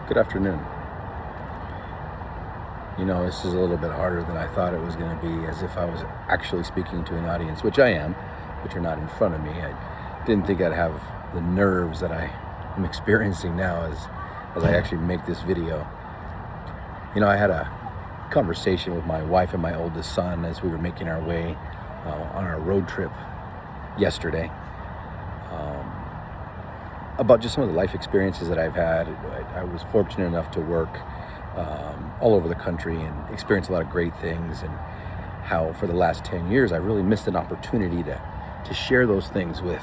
Good afternoon. This is a little bit harder than I thought it was going to be, as if I was actually speaking to an audience, which I am, but you're not in front of me. I didn't think I'd have the nerves that I am experiencing now as I actually make this video. I had a conversation with my wife and my oldest son as we were making our way on our road trip yesterday about just some of the life experiences that I've had. I was fortunate enough to work all over the country and experience a lot of great things, and how for the last 10 years I really missed an opportunity to share those things with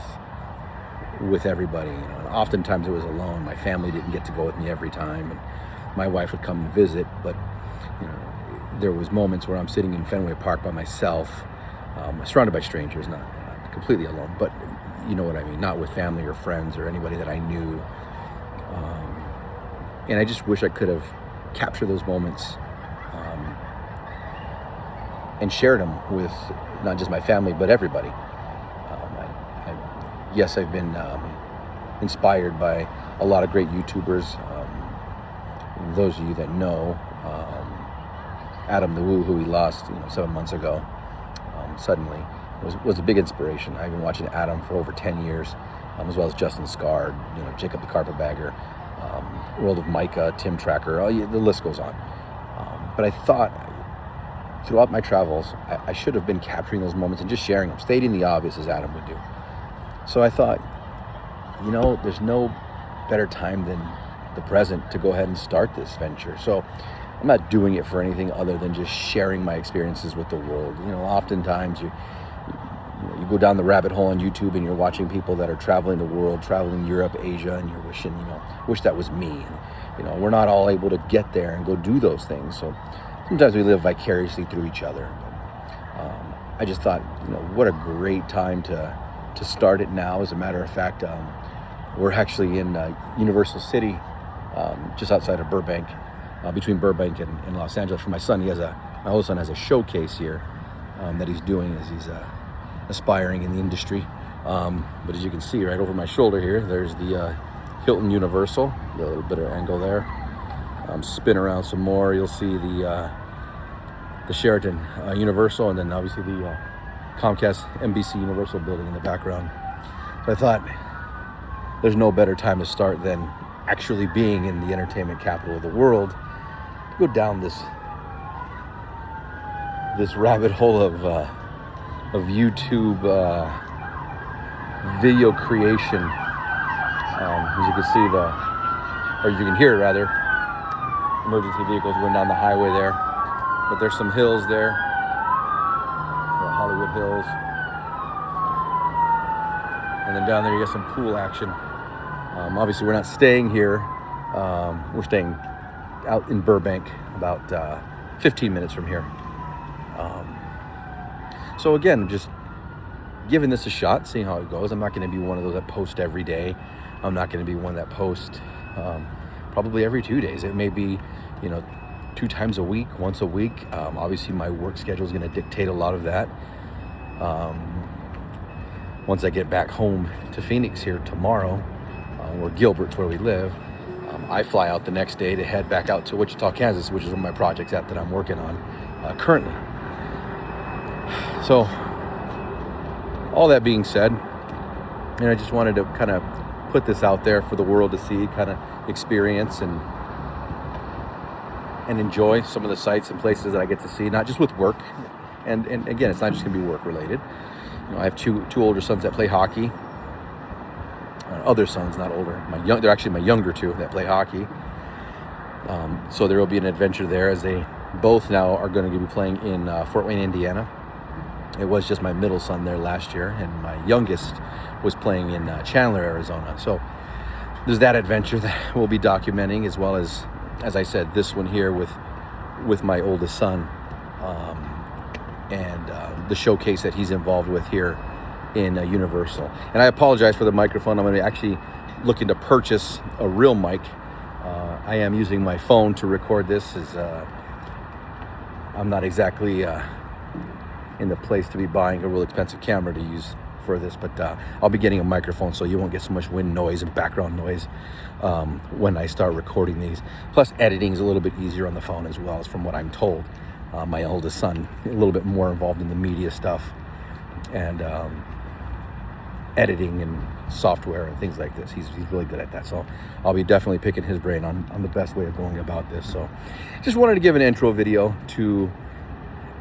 everybody. And oftentimes it was alone. My family didn't get to go with me every time, and my wife would come and visit, but there was moments where I'm sitting in Fenway Park by myself, surrounded by strangers, not completely alone, but you know what I mean, not with family or friends or anybody that I knew. And I just wish I could have captured those moments and shared them with not just my family, but everybody. Yes, I've been inspired by a lot of great YouTubers. Those of you that know, Adam the Woo, who we lost 7 months ago, suddenly was a big inspiration. I've been watching Adam for over 10 years, as well as Justin Scard, Jacob the Carpetbagger, World of Micah, Tim Tracker, the list goes on. But I thought throughout my travels, I should have been capturing those moments and just sharing them, stating the obvious as Adam would do. So I thought, there's no better time than the present to go ahead and start this venture. So I'm not doing it for anything other than just sharing my experiences with the world. Oftentimes you go down the rabbit hole on YouTube and you're watching people that are traveling the world, traveling Europe, Asia, and you're wishing, wish that was me. And, we're not all able to get there and go do those things. So sometimes we live vicariously through each other. But I just thought, what a great time to start it now. As a matter of fact, we're actually in Universal City, just outside of Burbank, between Burbank and Los Angeles. For my son, my oldest son has a showcase here that he's doing as he's aspiring in the industry. But as you can see right over my shoulder here, there's the Hilton Universal, a little bit of angle there. Spin around some more, you'll see the Sheraton Universal, and then obviously the Comcast NBC Universal building in the background. So I thought there's no better time to start than actually being in the entertainment capital of the world, to go down this rabbit hole of YouTube video creation. As you can see, or you can hear rather, emergency vehicles going down the highway there. But there's some hills there, the Hollywood Hills, and then down there you got some pool action. Obviously we're not staying here. We're staying out in Burbank, about 15 minutes from here. So again, just giving this a shot, seeing how it goes. I'm not going to be one of those that post every day. I'm not going to be one that posts probably every 2 days. It may be, 2 times a week, once a week. Obviously my work schedule is going to dictate a lot of that. Once I get back home to Phoenix here tomorrow, or Gilbert's where we live, I fly out the next day to head back out to Wichita, Kansas, which is one of my projects that I'm working on currently. So all that being said, I just wanted to kind of put this out there for the world to see, kind of experience and enjoy some of the sights and places that I get to see, not just with work. And again, it's not just going to be work related. I have two older sons that play hockey. Other sons, not older. They're actually my younger two that play hockey. So there will be an adventure there, as they both now are going to be playing in Fort Wayne, Indiana. It was just my middle son there last year, and my youngest was playing in Chandler, Arizona. So there's that adventure that we'll be documenting, as well as I said, this one here with my oldest son, and the showcase that he's involved with here in Universal. And I apologize for the microphone. I'm going to be actually looking to purchase a real mic. I am using my phone to record this, as I'm not exactly in the place to be buying a real expensive camera to use for this, but I'll be getting a microphone so you won't get so much wind noise and background noise when I start recording these. Plus, editing is a little bit easier on the phone as well, as from what I'm told. My oldest son, a little bit more involved in the media stuff and editing and software and things like this. He's really good at that. So I'll be definitely picking his brain on the best way of going about this. So just wanted to give an intro video to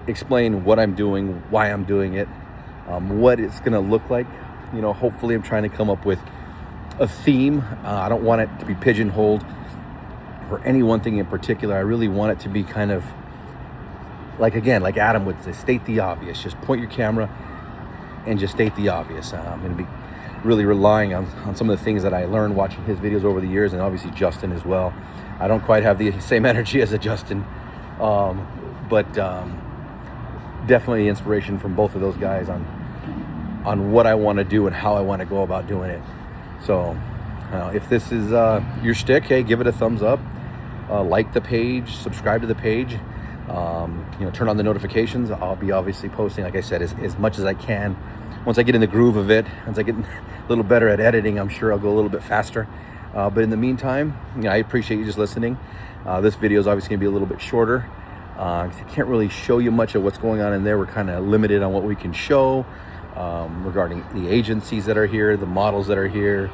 explain what I'm doing, why I'm doing it, what it's going to look like. You know, hopefully I'm trying to come up with a theme. I don't want it to be pigeonholed for any one thing in particular. I really want it to be kind of like, again, like Adam would say, state the obvious. Just point your camera and just state the obvious. I'm going to be really relying on some of the things that I learned watching his videos over the years, and obviously Justin as well. I don't quite have the same energy as a Justin, but definitely inspiration from both of those guys on what I want to do and how I want to go about doing it. So if this is your shtick, hey, give it a thumbs up, like the page, subscribe to the page, you know, turn on the notifications. I'll be obviously posting, like I said, as much as I can. Once I get in the groove of it, once I get a little better at editing, I'm sure I'll go a little bit faster. But in the meantime, you know, I appreciate you just listening. This video is obviously going to be a little bit shorter. I can't really show you much of what's going on in there. We're kind of limited on what we can show regarding the agencies that are here, the models that are here,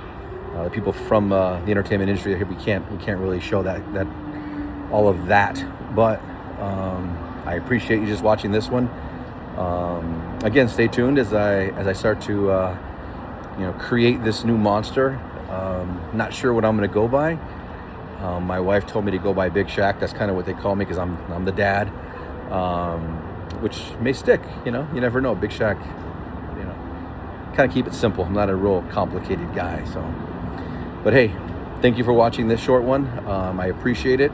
the people from the entertainment industry that are here. We can't really show that all of that. But I appreciate you just watching this one. Again, stay tuned as I start to you know, create this new monster. Not sure what I'm going to go by. My wife told me to go by Big Shaq. That's kind of what they call me because I'm the dad, which may stick. You know, you never know. Big Shaq. You know, kind of keep it simple. I'm not a real complicated guy. So, but hey, thank you for watching this short one. I appreciate it.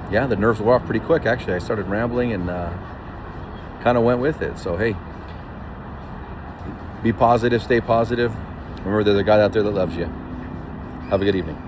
Yeah, the nerves were off pretty quick, actually. I started rambling and kind of went with it. So, hey, be positive, stay positive. Remember, there's a guy out there that loves you. Have a good evening.